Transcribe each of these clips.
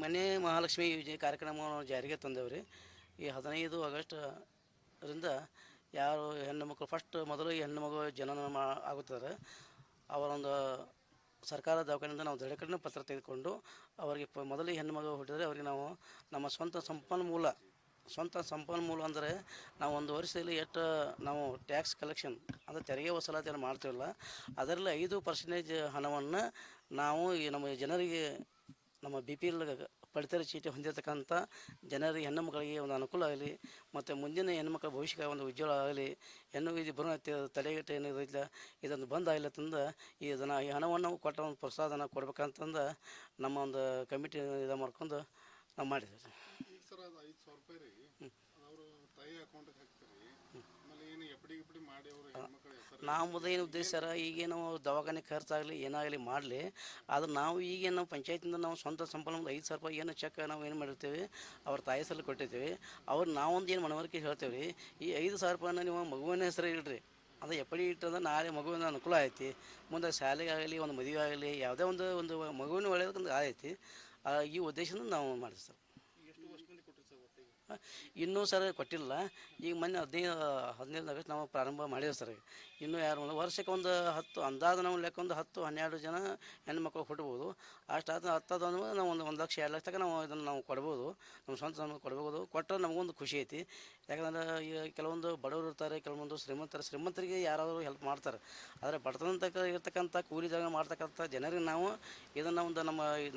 ಮನೆ ಮಹಾಲಕ್ಷ್ಮಿ ಯೋಜನೆ ಕಾರ್ಯಕ್ರಮವನ್ನು ಜಾರಿಗೆ ತಂದೇವ್ರಿ. ಈ 15 ಆಗಸ್ಟ್ ರಿಂದ ಯಾರು ಹೆಣ್ಣು ಮಕ್ಕಳು ಮೊದಲು ಹೆಣ್ಣು ಮಗು ಜನನ ಆಗುತ್ತಾರೆ, ಅವರೊಂದು ಸರ್ಕಾರ ದವಾಖಾನೆಯಿಂದ ನಾವು ದೃಢೀಕರಣ ಪತ್ರ ತೆಗೆದುಕೊಂಡು ಅವರಿಗೆ ಮೊದಲು ಹೆಣ್ಣು ಮಗು ಹುಟ್ಟಿದರೆ ಅವರಿಗೆ ನಾವು ನಮ್ಮ ಸ್ವಂತ ಸಂಪನ್ಮೂಲ ಅಂದರೆ ನಾವು ಒಂದು ವರ್ಷದಲ್ಲಿ ಎಷ್ಟು ನಾವು ಟ್ಯಾಕ್ಸ್ ಕಲೆಕ್ಷನ್ ಅಂದರೆ ತೆರಿಗೆ ವಸೂಲಾತಿಯನ್ನು ಮಾಡ್ತೀವಲ್ಲ, ಅದರಲ್ಲಿ 5% ಹಣವನ್ನು ನಾವು ಈ ನಮ್ಮ ಜನರಿಗೆ, ನಮ್ಮ BPL ಪಡಿತರ ಚೀಟಿ ಹೊಂದಿರತಕ್ಕಂಥ ಜನರಿಗೆ, ಹೆಣ್ಣು ಮಕ್ಕಳಿಗೆ ಒಂದು ಅನುಕೂಲ ಆಗಲಿ ಮತ್ತು ಮುಂದಿನ ಹೆಣ್ಣುಮಕ್ಕಳ ಭವಿಷ್ಯ ಒಂದು ಉಜ್ವಲ ಆಗಲಿ, ಹೆಣ್ಣು ಇದು ಭ್ರೂಣ ತಡೆಗಟ್ಟೆ ಏನಿಲ್ಲ ಇದೊಂದು ಬಂದ್ ಆಗಲತ್ತಂದು ಈ ಹಣವನ್ನು ಕೊಟ್ಟ ಒಂದು ಪ್ರೋತ್ಸಾಹನ ಕೊಡ್ಬೇಕಂತಂದು ನಮ್ಮ ಒಂದು ಕಮಿಟಿ ಇದು ಮಾಡ್ಕೊಂಡು ನಾವು ಮಾಡಿದ್ದೀವಿ ಸರ್. ಅದು 5,000 ರೂಪಾಯಿ ರೀ, ಅವರು ತಾಯಿ ಅಕೌಂಟಿಗೆ ಹಾಕ್ತೀರಿ, ಆಮೇಲೆ ಏನು ಎಫ್ ಡಿ ಮಾಡಿ ಅವರು ಹೆಣ್ಮಕ್ಳ ಹೆಸರು ನಾವು ಏನು ಉದ್ದೇಶ ಸರ್, ಈಗೇನು ದವಾಖಾನೆ ಖರ್ಚಾಗಲಿ ಏನಾಗಲಿ ಮಾಡಲಿ, ಆದರೆ ನಾವು ಈಗೇನು ನಾವು ಪಂಚಾಯತಿಂದ ನಾವು ಸ್ವಂತ ಸಂಪನ್ಮೂಲ 5,000 ರೂಪಾಯಿ ಏನು ಚೆಕ್ ನಾವು ಏನು ಮಾಡಿರ್ತೀವಿ ಅವ್ರ ತಾಯಿ ಹೆಸರಲ್ಲಿ ಕೊಟ್ಟಿರ್ತೀವಿ. ಅವ್ರು ನಾವೊಂದು ಏನು ಮನವರಿಕೆ ಹೇಳ್ತೇವೆ ರೀ, ಈ 5,000 ರೂಪಾಯಿನ ನೀವು ಮಗುವಿನ ಹೆಸರು ಇಡ್ರಿ, ಅದು ಎಪ್ಪಡಿ ಇಟ್ಟಂದ್ರೆ ನಾಳೆ ಮಗುವಿನ ಅನುಕೂಲ ಐತಿ, ಮುಂದೆ ಶಾಲೆಗೆ ಆಗಲಿ ಒಂದು ಮದುವೆ ಆಗಲಿ ಯಾವುದೇ ಒಂದು ಮಗುವಿನ ಒಳ್ಳೆಯದಕ್ಕೊಂದು ಐತಿ. ಈ ಉದ್ದೇಶದಿಂದ ನಾವು ಮಾಡಿದ್ವಿ ಸರ್. ಇನ್ನೂ ಸರ್ ಕೊಟ್ಟಿಲ್ಲ. ಈಗ ಮೊನ್ನೆ 15 ಆಗಸ್ಟ್ ನಾವು ಪ್ರಾರಂಭ ಮಾಡಿದ್ದೇವೆ ಸರ್. ಇನ್ನೂ ಯಾರು ವರ್ಷಕ್ಕೆ ಒಂದು 10 ಅಂದಾಜು ನಾವು ಲೆಕ್ಕ ಒಂದು 10-12 ಜನ ಹೆಣ್ಮಕ್ಳು ಹುಟ್ಬೋದು. ಅಷ್ಟಾದ 10 ನಾವು ಒಂದು 1 ಲಕ್ಷ 2 ಲಕ್ಷ ತನಕ ನಾವು ಇದನ್ನು ನಾವು ಕೊಡ್ಬೋದು, ನಮ್ಮ ಸ್ವಂತ ಕೊಡ್ಬೋದು. ಕೊಟ್ಟರೆ ನಮಗೊಂದು ಖುಷಿ ಐತಿ. ಯಾಕಂದ್ರೆ ಈಗ ಕೆಲವೊಂದು ಬಡವರು ಇರ್ತಾರೆ, ಕೆಲವೊಂದು ಶ್ರೀಮಂತರಿಗೆ ಯಾರಾದರೂ ಹೆಲ್ಪ್ ಮಾಡ್ತಾರೆ. ಆದರೆ ಬಡತನ ಇರ್ತಕ್ಕಂಥ ಕೂಲಿ ಜಾಗ ಮಾಡ್ತಕ್ಕಂಥ ಜನರಿಗೆ ನಾವು ಇದನ್ನು ಒಂದು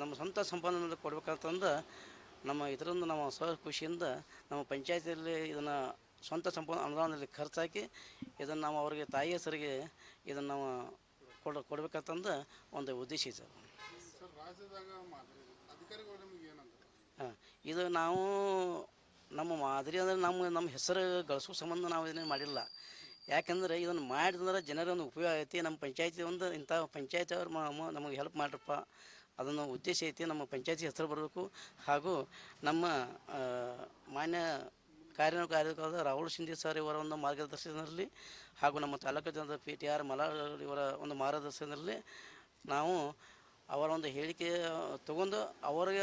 ನಮ್ಮ ಸ್ವಂತ ಸಂಪಾದನೆ ಕೊಡ್ಬೇಕಂತಂದು ನಮ್ಮ ಇದರಿಂದ ನಾವು ಖುಷಿಯಿಂದ ನಮ್ಮ ಪಂಚಾಯತಿಯಲ್ಲಿ ಇದನ್ನು ಸ್ವಂತ ಅನುದಾನದಲ್ಲಿ ಖರ್ಚಾಕಿ ಇದನ್ನು ನಾವು ಅವರಿಗೆ ತಾಯಿ ಹೆಸರಿಗೆ ಇದನ್ನು ನಾವು ಕೊಡ್ಬೇಕಂತಂದು ಒಂದು ಉದ್ದೇಶ ಇದೆ ಸರ್. ರಾಜ್ಯದಾಗ ಅಧಿಕಾರಿಗಳು ನಿಮಗೆ ಏನಂತಾರೆ? ಇದು ನಾವು ನಮ್ಮ ಮಾದರಿ ಅಂದರೆ ನಮ್ಮ ಹೆಸರು ಗಳಿಸೋ ಸಂಬಂಧ ನಾವು ಇದನ್ನೇ ಮಾಡಿಲ್ಲ. ಯಾಕೆಂದರೆ ಇದನ್ನು ಮಾಡಿದ್ರೆ ಜನರೊಂದು ಉಪಯೋಗ ಐತಿ. ನಮ್ಮ ಪಂಚಾಯತಿ ಒಂದು ಇಂಥ ಪಂಚಾಯತಿ ಅವ್ರು ನಮಗೆ ಹೆಲ್ಪ್ ಮಾಡ್ರಪ್ಪ, ಅದನ್ನು ಉದ್ದೇಶ ಐತಿ. ನಮ್ಮ ಪಂಚಾಯತಿ ಹೆಸರು ಬರಬೇಕು. ಹಾಗೂ ನಮ್ಮ ಮಾನ್ಯ ಕಾರ್ಯಕಾರದ ರಾಹುಲ್ ಶಿಂದೆ ಸರ್ ಇವರ ಒಂದು ಮಾರ್ಗದರ್ಶನದಲ್ಲಿ ಹಾಗೂ ನಮ್ಮ ತಾಲೂಕು ಜನರ PTR ಮಲಾಳ್ ಇವರ ಒಂದು ಮಾರ್ಗದರ್ಶನದಲ್ಲಿ ನಾವು ಅವರ ಒಂದು ಹೇಳಿಕೆ ತಗೊಂಡು ಅವರಿಗೆ